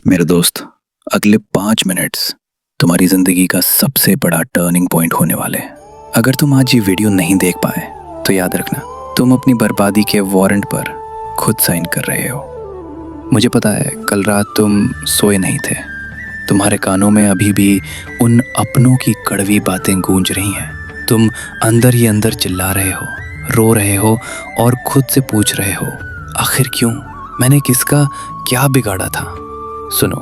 मेरे दोस्त, अगले 5 मिनट्स तुम्हारी जिंदगी का सबसे बड़ा टर्निंग पॉइंट होने वाले हैं। अगर तुम आज ये वीडियो नहीं देख पाए तो याद रखना, तुम अपनी बर्बादी के वारंट पर खुद साइन कर रहे हो। मुझे पता है कल रात तुम सोए नहीं थे। तुम्हारे कानों में अभी भी उन अपनों की कड़वी बातें गूंज रही हैं। तुम अंदर ही अंदर चिल्ला रहे हो, रो रहे हो और खुद से पूछ रहे हो, आखिर क्यों? मैंने किसका क्या बिगाड़ा था? सुनो,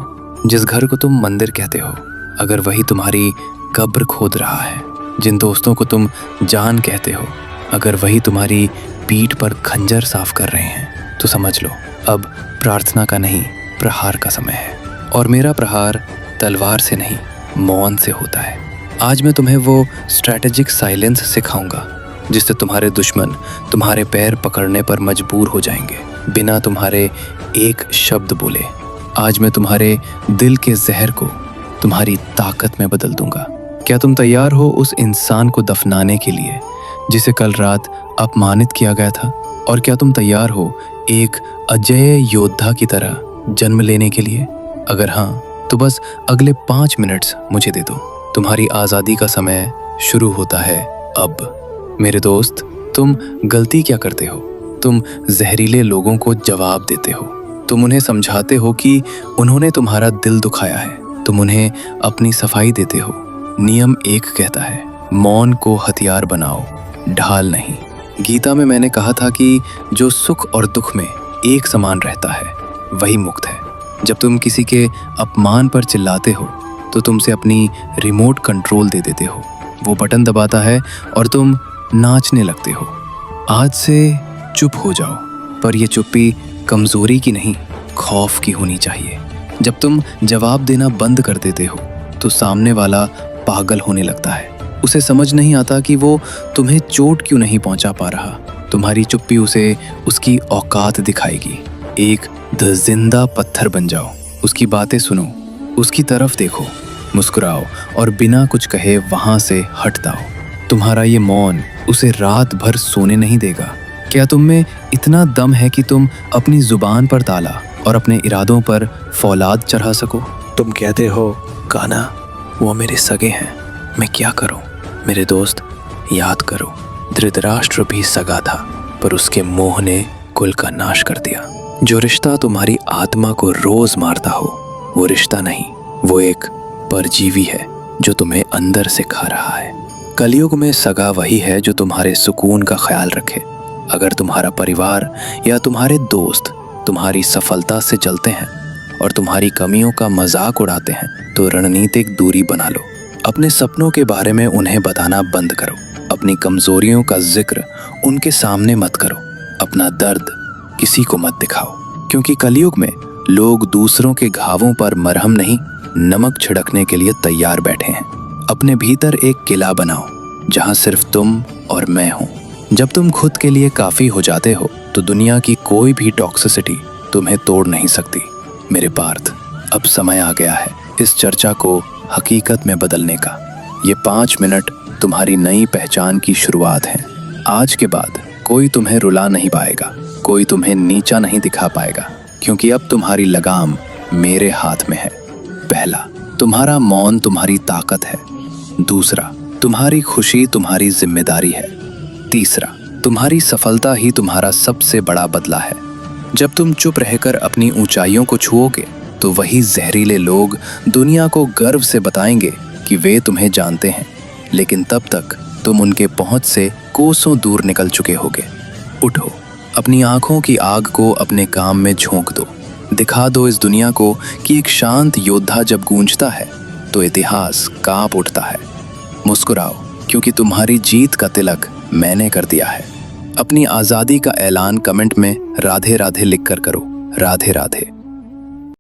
जिस घर को तुम मंदिर कहते हो, अगर वही तुम्हारी कब्र खोद रहा है, जिन दोस्तों को तुम जान कहते हो, अगर वही तुम्हारी पीठ पर खंजर साफ कर रहे हैं, तो समझ लो अब प्रार्थना का नहीं, प्रहार का समय है। और मेरा प्रहार तलवार से नहीं, मौन से होता है। आज मैं तुम्हें वो स्ट्रैटेजिक साइलेंस सिखाऊंगा जिससे तुम्हारे दुश्मन तुम्हारे पैर पकड़ने पर मजबूर हो जाएंगे, बिना तुम्हारे एक शब्द बोले। आज मैं तुम्हारे दिल के जहर को तुम्हारी ताकत में बदल दूंगा। क्या तुम तैयार हो उस इंसान को दफनाने के लिए जिसे कल रात अपमानित किया गया था? और क्या तुम तैयार हो एक अजेय योद्धा की तरह जन्म लेने के लिए? अगर हाँ, तो बस अगले 5 मिनट्स मुझे दे दो। तुम्हारी आज़ादी का समय शुरू होता है अब। मेरे दोस्त, तुम गलती क्या करते हो? तुम जहरीले लोगों को जवाब देते हो। तुम उन्हें समझाते हो कि उन्होंने तुम्हारा दिल दुखाया है। तुम उन्हें अपनी सफाई देते हो। नियम 1 कहता है, मौन को हथियार बनाओ, ढाल नहीं। गीता में मैंने कहा था कि जो सुख और दुख में एक समान रहता है वही मुक्त है। जब तुम किसी के अपमान पर चिल्लाते हो तो तुमसे अपनी रिमोट कंट्रोल दे देते हो। वो बटन दबाता है और तुम नाचने लगते हो। आज से चुप हो जाओ, पर ये चुप्पी कमजोरी की नहीं, खौफ की होनी चाहिए। जब तुम जवाब देना बंद कर देते हो तो सामने वाला पागल होने लगता है। उसे समझ नहीं आता कि वो तुम्हें चोट क्यों नहीं पहुंचा पा रहा। तुम्हारी चुप्पी उसे उसकी औकात दिखाएगी। एक जिंदा पत्थर बन जाओ, उसकी बातें सुनो, उसकी तरफ देखो, मुस्कुराओ और बिना कुछ कहे वहां से हट जाओ। तुम्हारा ये मौन उसे रात भर सोने नहीं देगा। क्या तुम में इतना दम है कि तुम अपनी जुबान पर ताला और अपने इरादों पर फौलाद चढ़ा सको? तुम कहते हो, कान्हा वो मेरे सगे हैं, मैं क्या करूं? मेरे दोस्त, याद करो, धृतराष्ट्र भी सगा था, पर उसके मोह ने कुल का नाश कर दिया। जो रिश्ता तुम्हारी आत्मा को रोज मारता हो, वो रिश्ता नहीं, वो एक परजीवी है जो तुम्हें अंदर से खा रहा है। कलयुग में सगा वही है जो तुम्हारे सुकून का ख्याल रखे। अगर तुम्हारा परिवार या तुम्हारे दोस्त तुम्हारी सफलता से जलते हैं और तुम्हारी कमियों का मजाक उड़ाते हैं, तो रणनीतिक दूरी बना लो। अपने सपनों के बारे में उन्हें बताना बंद करो। अपनी कमजोरियों का जिक्र उनके सामने मत करो। अपना दर्द किसी को मत दिखाओ, क्योंकि कलयुग में लोग दूसरों के घावों पर मरहम नहीं, नमक छिड़कने के लिए तैयार बैठे हैं। अपने भीतर एक किला बनाओ जहां सिर्फ तुम और मैं हूं। जब तुम खुद के लिए काफी हो जाते हो तो दुनिया की कोई भी टॉक्सिसिटी तुम्हें तोड़ नहीं सकती। मेरे पार्थ, अब समय आ गया है इस चर्चा को हकीकत में बदलने का। ये 5 मिनट तुम्हारी नई पहचान की शुरुआत है। आज के बाद कोई तुम्हें रुला नहीं पाएगा, कोई तुम्हें नीचा नहीं दिखा पाएगा, क्योंकि अब तुम्हारी लगाम मेरे हाथ में है। पहला, तुम्हारा मौन तुम्हारी ताकत है। दूसरा, तुम्हारी खुशी तुम्हारी जिम्मेदारी है। तीसरा, तुम्हारी सफलता ही तुम्हारा सबसे बड़ा बदला है। जब तुम चुप रहकर अपनी ऊंचाइयों को छुओगे तो वही जहरीले लोग दुनिया को गर्व से बताएंगे कि वे तुम्हें जानते हैं, लेकिन तब तक तुम उनके पहुंच से कोसों दूर निकल चुके होगे। उठो, अपनी आंखों की आग को अपने काम में झोंक दो। दिखा दो इस दुनिया को कि एक शांत योद्धा जब गूंजता है तो इतिहास कांप उठता है। मुस्कुराओ, क्योंकि तुम्हारी जीत का तिलक मैंने कर दिया है। अपनी आज़ादी का ऐलान कमेंट में राधे राधे लिखकर करो। राधे राधे।